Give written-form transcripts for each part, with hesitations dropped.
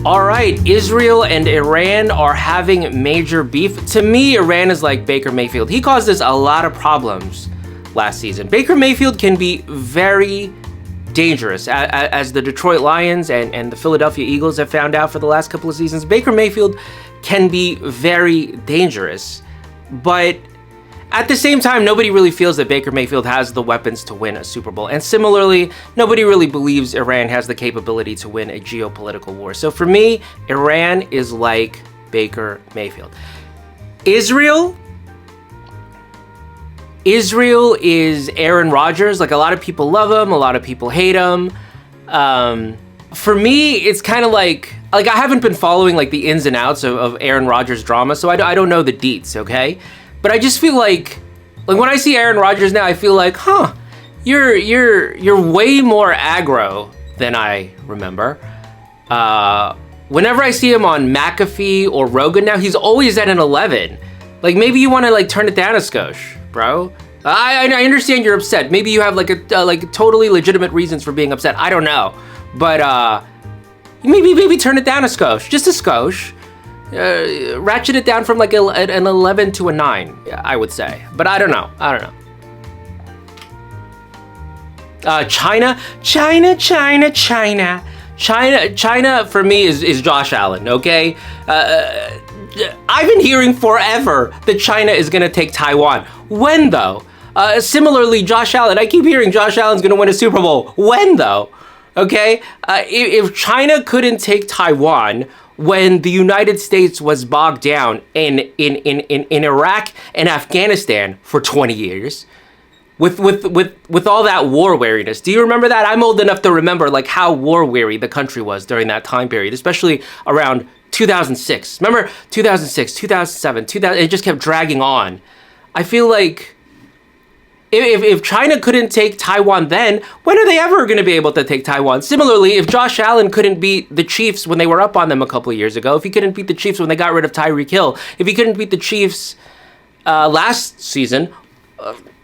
All right, Israel and Iran are having major beef. To me, Iran is like Baker Mayfield. He caused us a lot of problems last season. Baker Mayfield can be very dangerous, as the Detroit Lions and the Philadelphia Eagles have found out for the last couple of seasons. Baker Mayfield can be very dangerous, but at the same time, nobody really feels that Baker Mayfield has the weapons to win a Super Bowl. And similarly, nobody really believes Iran has the capability to win a geopolitical war. So for me, Iran is like Baker Mayfield. Israel is Aaron Rodgers. Like, a lot of people love him, a lot of people hate him. For me, it's kind of like I haven't been following like the ins and outs of Aaron Rodgers drama, so I don't know the deets, okay? But I just feel like when I see Aaron Rodgers now, I feel like, you're way more aggro than I remember. Whenever I see him on McAfee or Rogan now, he's always at an 11. Like, maybe you want to like turn it down a skosh, bro. I understand you're upset. Maybe you have like totally legitimate reasons for being upset. I don't know, but maybe turn it down a skosh, just a skosh. Ratchet it down from like an 11 to a 9, I would say. But I don't know. China for me is Josh Allen, okay? I've been hearing forever that China is going to take Taiwan. When, though? Similarly, Josh Allen, I keep hearing Josh Allen's going to win a Super Bowl. When, though? Okay? If China couldn't take Taiwan when the United States was bogged down in Iraq and Afghanistan for 20 years, with all that war weariness. Do you remember that? I'm old enough to remember like how war weary the country was during that time period, especially around 2006. Remember 2006, 2007, it just kept dragging on. I feel like if China couldn't take Taiwan then, when are they ever going to be able to take Taiwan? Similarly, if Josh Allen couldn't beat the Chiefs when they were up on them a couple of years ago, if he couldn't beat the Chiefs when they got rid of Tyreek Hill, if he couldn't beat the Chiefs last season,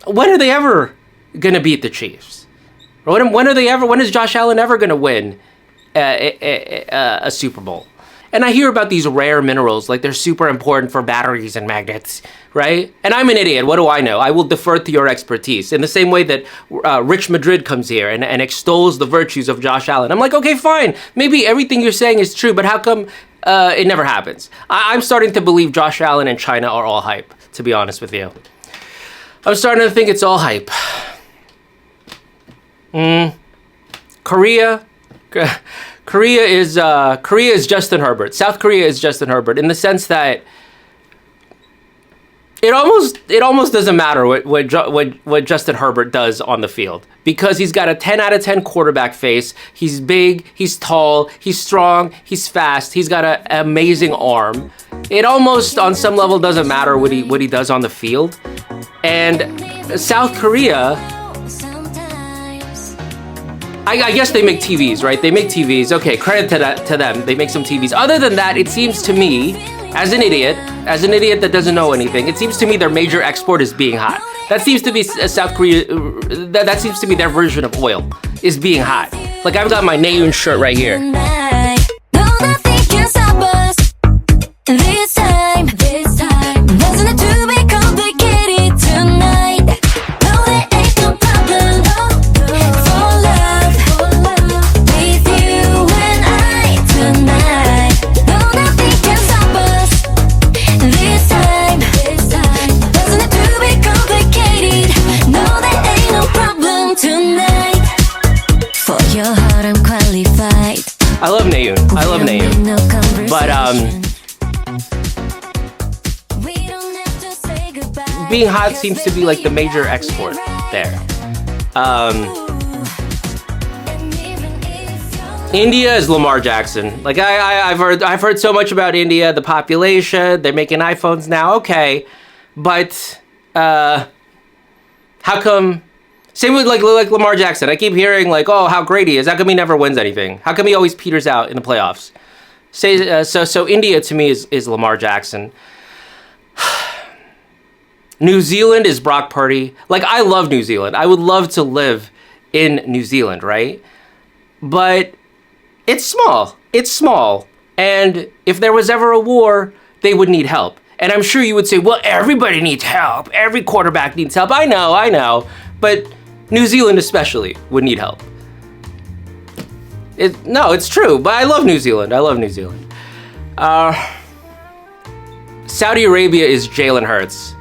when are they ever going to beat the Chiefs? When is Josh Allen ever going to win a Super Bowl? And I hear about these rare minerals, like they're super important for batteries and magnets, right? And I'm an idiot. What do I know? I will defer to your expertise. In the same way that Rich Madrid comes here and extols the virtues of Josh Allen. I'm like, okay, fine. Maybe everything you're saying is true, but how come it never happens? I'm starting to believe Josh Allen and China are all hype, to be honest with you. I'm starting to think it's all hype. Korea is Justin Herbert. South Korea is Justin Herbert in the sense that it almost doesn't matter what Justin Herbert does on the field, because he's got a 10 out of 10 quarterback face. He's big, he's tall, he's strong, he's fast, he's got an amazing arm. It almost on some level doesn't matter what he does on the field. And South Korea, I guess they make TVs, right? They make TVs. Okay, credit to them. They make some TVs. Other than that, it seems to me, as an idiot that doesn't know anything, it seems to me their major export is being hot. That seems to be South Korea. That seems to be their version of oil, is being hot. Like, I've got my Naeun shirt right here. This time, doesn't it to be complicated tonight? No, there ain't no problem. For love, with you and I tonight. No, nothing can stop us. This time, doesn't it to be complicated? No, there ain't no problem tonight. For your heart, I'm qualified. I love Naeun. But being hot seems to be like the major export there. India is Lamar Jackson. Like, I've heard so much about India, the population. They're making iPhones now, okay, but how come? Same with like Lamar Jackson. I keep hearing like, oh, how great he is. How come he never wins anything? How come he always peters out in the playoffs? So India to me is Lamar Jackson. New Zealand is Brock Purdy. Like, I love New Zealand. I would love to live in New Zealand, right? But it's small. And if there was ever a war, they would need help. And I'm sure you would say, well, everybody needs help. Every quarterback needs help. I know. But New Zealand especially would need help. No, it's true. But I love New Zealand. Saudi Arabia is Jalen Hurts.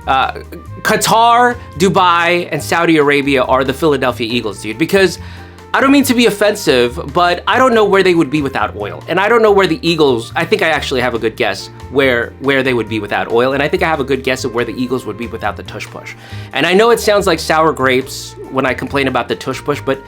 Qatar, Dubai, and Saudi Arabia are the Philadelphia Eagles, dude. Because I don't mean to be offensive, but I don't know where they would be without oil. And I don't know where the Eagles, I think I actually have a good guess where they would be without oil. And I think I have a good guess of where the Eagles would be without the tush push. And I know it sounds like sour grapes when I complain about the tush push, but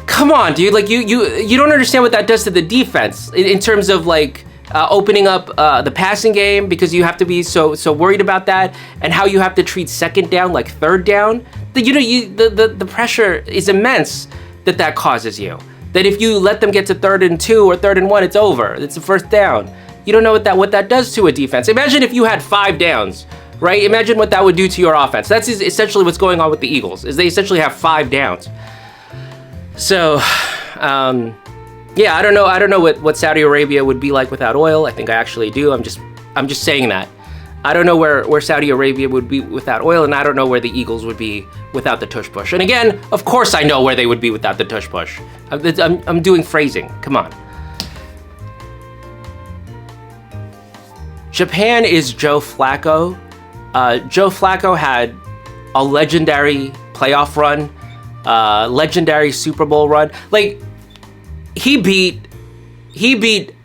come on, dude. Like you don't understand what that does to the defense in terms of like opening up the passing game, because you have to be so worried about that, and how you have to treat second down like third down. The pressure is immense that causes you. That if you let them get to 3rd and 2 or 3rd and 1, it's over. It's a first down. You don't know what that does to a defense. Imagine if you had 5 downs, right? Imagine what that would do to your offense. That's essentially what's going on with the Eagles, is they essentially have 5 downs. So, yeah, I don't know what Saudi Arabia would be like without oil. I think I actually do. I'm just saying that. I don't know where Saudi Arabia would be without oil, and I don't know where the Eagles would be without the tush push. And again, of course I know where they would be without the tush push. I'm doing phrasing. Come on. Japan is Joe Flacco. Joe Flacco had a legendary playoff run, legendary Super Bowl run. Like, he beat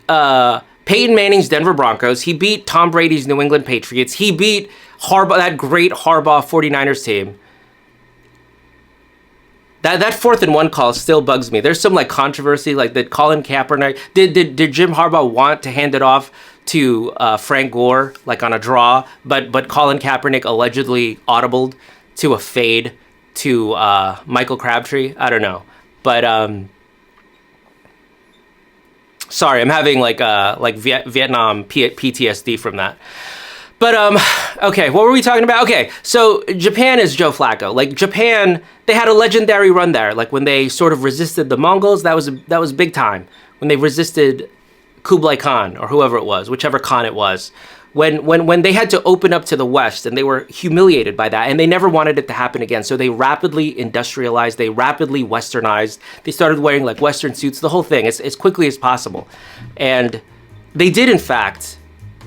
Peyton Manning's Denver Broncos. He beat Tom Brady's New England Patriots. He beat that great Harbaugh 49ers team. That 4th and 1 call still bugs me. There's some like controversy, like that Colin Kaepernick, did Jim Harbaugh want to hand it off to Frank Gore, like on a draw, but Colin Kaepernick allegedly audibled to a fade to Michael Crabtree? I don't know. But sorry, I'm having like Vietnam PTSD from that. But okay, what were we talking about? Okay, so Japan is Joe Flacco. Like Japan, they had a legendary run there. Like when they sort of resisted the Mongols, that was big time. When they resisted Kublai Khan or whoever it was, whichever Khan it was. When they had to open up to the West, and they were humiliated by that, and they never wanted it to happen again. So they rapidly industrialized, they rapidly westernized, they started wearing like Western suits, the whole thing, as quickly as possible. And they did, in fact,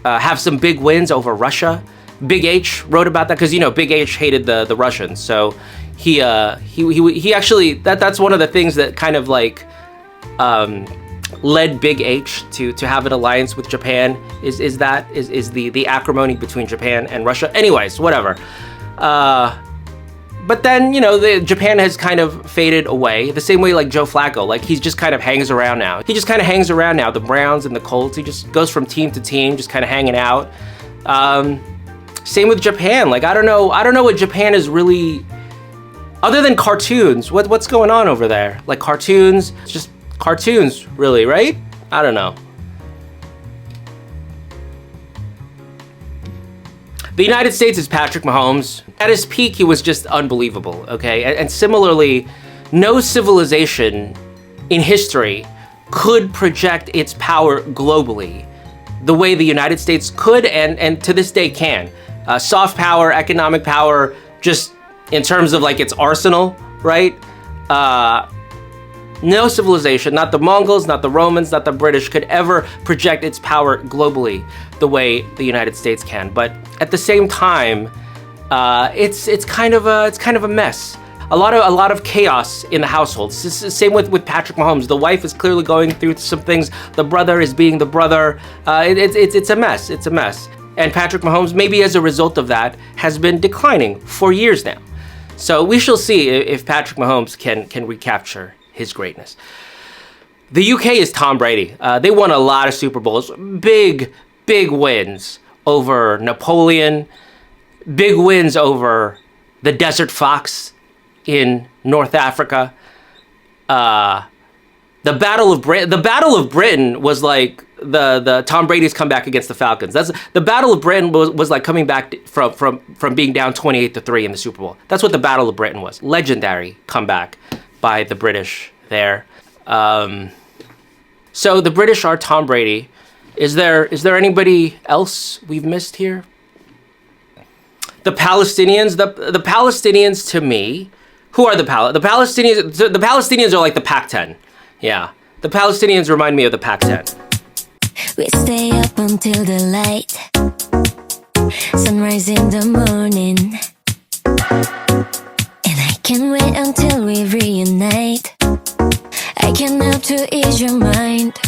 have some big wins over Russia. Big H wrote about that, because, Big H hated the Russians. So he actually, that's one of the things that kind of like, led Big H to have an alliance with Japan is the acrimony between Japan and Russia. Anyways, whatever. But then, Japan has kind of faded away the same way like Joe Flacco. Like he just kind of hangs around now. The Browns and the Colts. He just goes from team to team, just kind of hanging out. Same with Japan. Like I don't know what Japan is really, other than cartoons. What's going on over there? Like cartoons, it's just cartoons, really, right? I don't know. The United States is Patrick Mahomes. At his peak, he was just unbelievable, okay? And similarly, no civilization in history could project its power globally the way the United States could and to this day can. Soft power, economic power, just in terms of like its arsenal, right? No civilization, not the Mongols, not the Romans, not the British, could ever project its power globally the way the United States can. But at the same time, it's kind of a mess. A lot of chaos in the household. It's the same with Patrick Mahomes. The wife is clearly going through some things. The brother is being the brother. It's a mess. It's a mess. And Patrick Mahomes, maybe as a result of that, has been declining for years now. So we shall see if Patrick Mahomes can recapture his greatness. The UK is Tom Brady. They won a lot of Super Bowls. Big wins over Napoleon. Big wins over the Desert Fox in North Africa. The Battle of Britain was like the Tom Brady's comeback against the Falcons. That's the Battle of Britain was like coming back from being down 28-3 in the Super Bowl. That's what the Battle of Britain was. Legendary comeback by the British there. So the British are Tom Brady. Is there anybody else we've missed here? The Palestinians. The Palestinians to me, who are the Palestinians? The Palestinians are like the Pac-10. Yeah, the Palestinians remind me of the Pac-10. We stay up until the light, sunrise in the morning, and I can't wait until we reunite. I can't help to ease your mind.